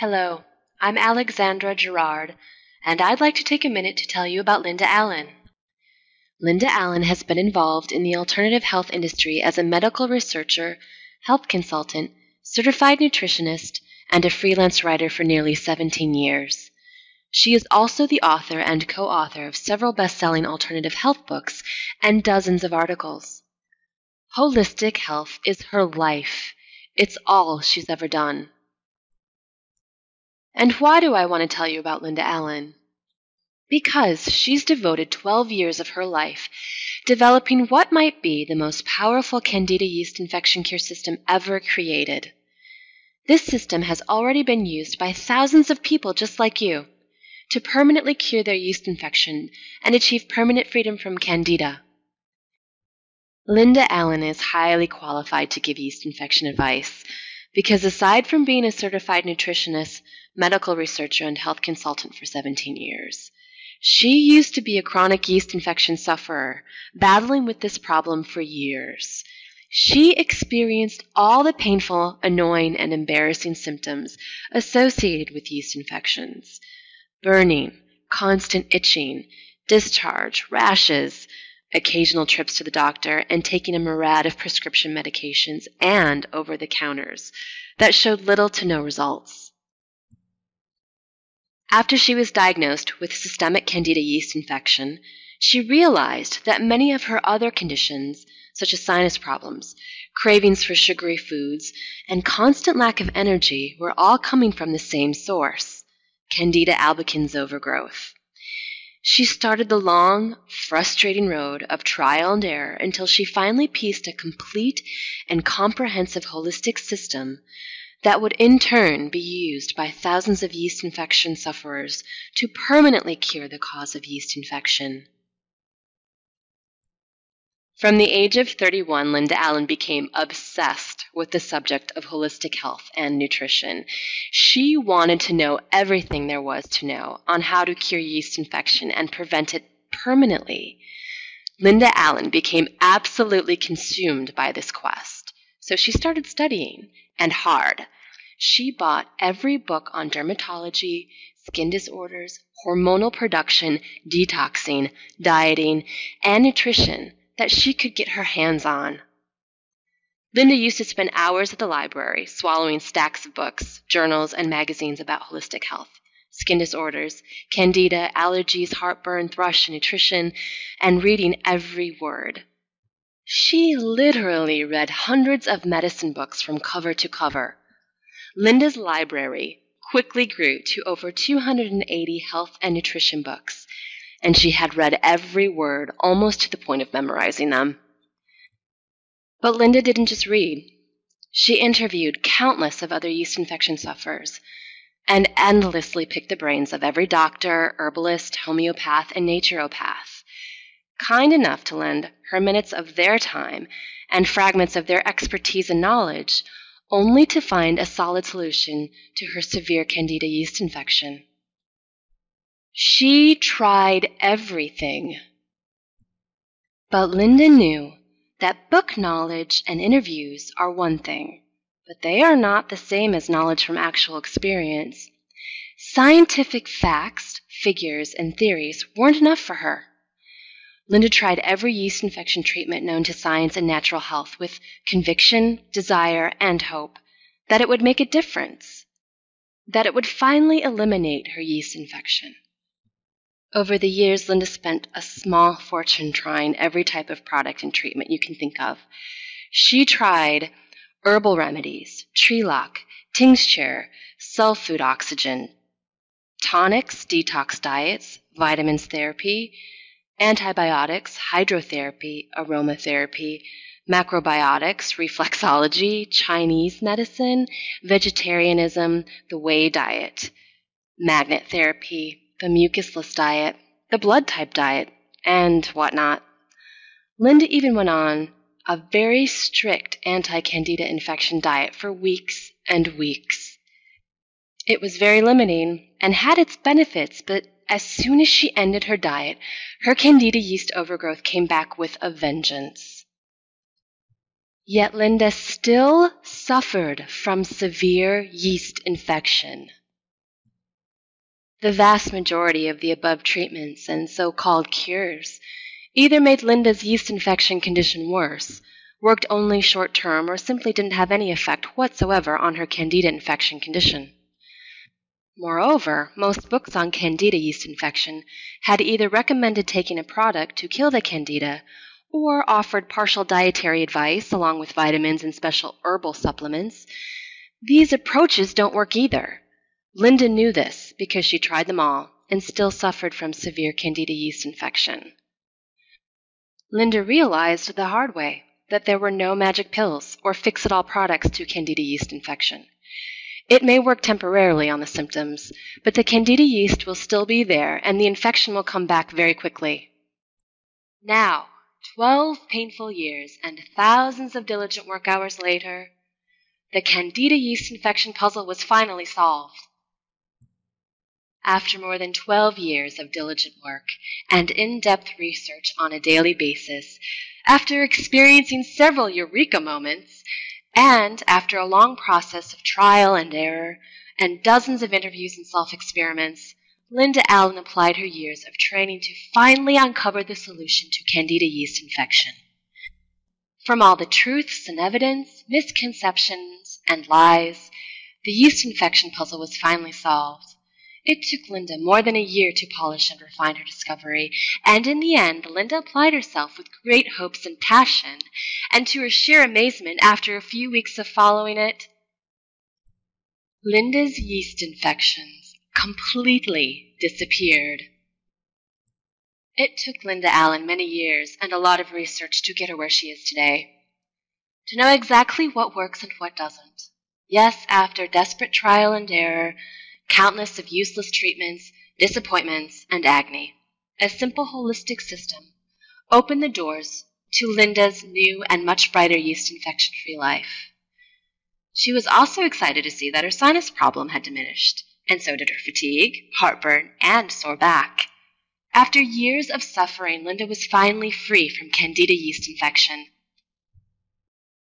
Hello, I'm Alexandra Gerard, and I'd like to take a minute to tell you about Linda Allen. Linda Allen has been involved in the alternative health industry as a medical researcher, health consultant, certified nutritionist, and a freelance writer for nearly 17 years. She is also the author and co-author of several best-selling alternative health books and dozens of articles. Holistic health is her life. It's all she's ever done. And why do I want to tell you about Linda Allen? Because she's devoted 12 years of her life developing what might be the most powerful Candida yeast infection cure system ever created. This system has already been used by thousands of people just like you to permanently cure their yeast infection and achieve permanent freedom from Candida. Linda Allen is highly qualified to give yeast infection advice because aside from being a certified nutritionist, medical researcher, and health consultant for 17 years, she used to be a chronic yeast infection sufferer, battling with this problem for years. She experienced all the painful, annoying, and embarrassing symptoms associated with yeast infections: burning, constant itching, discharge, rashes, occasional trips to the doctor, and taking a myriad of prescription medications and over-the-counters that showed little to no results. After she was diagnosed with systemic Candida yeast infection, she realized that many of her other conditions, such as sinus problems, cravings for sugary foods, and constant lack of energy, were all coming from the same source: Candida albicans overgrowth. She started the long, frustrating road of trial and error until she finally pieced a complete and comprehensive holistic system that would in turn be used by thousands of yeast infection sufferers to permanently cure the cause of yeast infection. From the age of 31, Linda Allen became obsessed with the subject of holistic health and nutrition. She wanted to know everything there was to know on how to cure yeast infection and prevent it permanently. Linda Allen became absolutely consumed by this quest, so she started studying, and hard. She bought every book on dermatology, skin disorders, hormonal production, detoxing, dieting, and nutrition that she could get her hands on. Linda used to spend hours at the library swallowing stacks of books, journals, and magazines about holistic health, skin disorders, candida, allergies, heartburn, thrush, and nutrition, and reading every word. She literally read hundreds of medicine books from cover to cover. Linda's library quickly grew to over 280 health and nutrition books, and she had read every word almost to the point of memorizing them. But Linda didn't just read. She interviewed countless of other yeast infection sufferers and endlessly picked the brains of every doctor, herbalist, homeopath, and naturopath, kind enough to lend her minutes of their time and fragments of their expertise and knowledge, only to find a solid solution to her severe Candida yeast infection. She tried everything. But Linda knew that book knowledge and interviews are one thing, but they are not the same as knowledge from actual experience. Scientific facts, figures, and theories weren't enough for her. Linda tried every yeast infection treatment known to science and natural health with conviction, desire, and hope that it would make a difference, that it would finally eliminate her yeast infection. Over the years, Linda spent a small fortune trying every type of product and treatment you can think of. She tried herbal remedies, tree lock, tincture, self-food oxygen, tonics, detox diets, vitamins therapy, antibiotics, hydrotherapy, aromatherapy, macrobiotics, reflexology, Chinese medicine, vegetarianism, the whey diet, magnet therapy, the mucusless diet, the blood type diet, and whatnot. Linda even went on a very strict anti-candida infection diet for weeks and weeks. It was very limiting and had its benefits, but as soon as she ended her diet, her Candida yeast overgrowth came back with a vengeance. Yet Linda still suffered from severe yeast infection. The vast majority of the above treatments and so-called cures either made Linda's yeast infection condition worse, worked only short-term, or simply didn't have any effect whatsoever on her candida infection condition. Moreover, most books on candida yeast infection had either recommended taking a product to kill the candida or offered partial dietary advice along with vitamins and special herbal supplements. These approaches don't work either. Linda knew this because she tried them all and still suffered from severe candida yeast infection. Linda realized the hard way that there were no magic pills or fix-it-all products to candida yeast infection. It may work temporarily on the symptoms, but the candida yeast will still be there and the infection will come back very quickly. Now, 12 painful years and thousands of diligent work hours later, the candida yeast infection puzzle was finally solved. After more than 12 years of diligent work and in-depth research on a daily basis, after experiencing several eureka moments, and after a long process of trial and error and dozens of interviews and self-experiments, Linda Allen applied her years of training to finally uncover the solution to candida yeast infection. From all the truths and evidence, misconceptions, and lies, the yeast infection puzzle was finally solved. It took Linda more than a year to polish and refine her discovery, and in the end, Linda applied herself with great hopes and passion, and to her sheer amazement, after a few weeks of following it, Linda's yeast infections completely disappeared. It took Linda Allen many years and a lot of research to get her where she is today. To know exactly what works and what doesn't. Yes, after desperate trial and error, countless of useless treatments, disappointments, and agony, a simple holistic system opened the doors to Linda's new and much brighter yeast infection-free life. She was also excited to see that her sinus problem had diminished, and so did her fatigue, heartburn, and sore back. After years of suffering, Linda was finally free from candida yeast infection.